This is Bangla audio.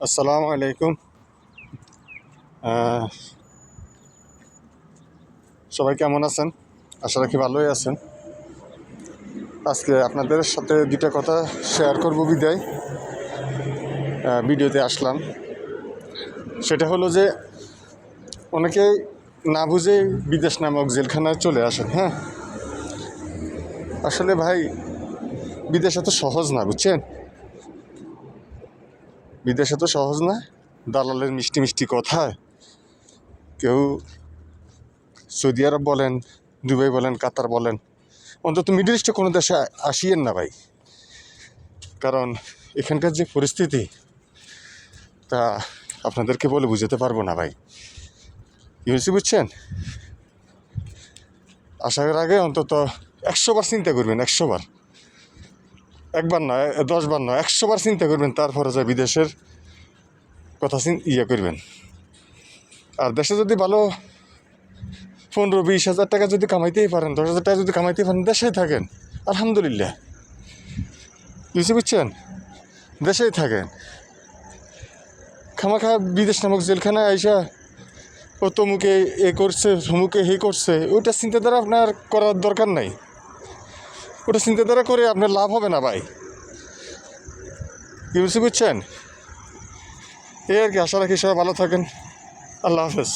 আসসালামু আলাইকুম। আহ, সবাই কেমন আছেন? আশা রাখি ভালোই আছেন। আজকে আপনাদের সাথে দুইটা কথা শেয়ার করব বিদায় ভিডিওতে আসলাম। সেটা হলো যে অনেকেই না বুঝে বিদেশ নামক জেলখানায় চলে আসেন। হ্যাঁ, আসলে ভাই বিদেশ এত সহজ না, বুঝছেন? বিদেশ এত সহজ না। দালালের মিষ্টি মিষ্টি কথায় কেউ সৌদি আরব বলেন, দুবাই বলেন, কাতার বলেন, অন্তত মিডল ইস্টে কোনো দেশে আসিয়েন না ভাই। কারণ এখানকার যে পরিস্থিতি তা আপনাদেরকে বলে বুঝাতে পারবো না ভাই। কি হয়েছে বুঝছেন? আসার আগে অন্তত 100 বার চিন্তা করবেন, 100 বার, একবার নয়, 10 বার নয়, 100 বার চিন্তা করবেন, তারপরে যা বিদেশের কথা করবেন। আর দেশে যদি ভালো 15-20 হাজার টাকা যদি কামাইতেই পারেন, 10,000 টাকা যদি কামাইতেই পারেন, দেশেই থাকেন, আলহামদুলিল্লাহ। বুঝতে বুঝছেন? দেশেই থাকেন। খামাখা বিদেশ নামক জেলখানায় আইসা ও তমুকে এ করছে, তমুকে হে করছে, ওইটা চিন্তাধারা আপনার করার দরকার নাই। ওটা চিন্তাধারা করে আপনার লাভ হবে না ভাই। কি বুঝতে বুঝছেন? এই আর কি। আশা রাখি সবাই ভালো থাকেন। আল্লাহ হাফেজ।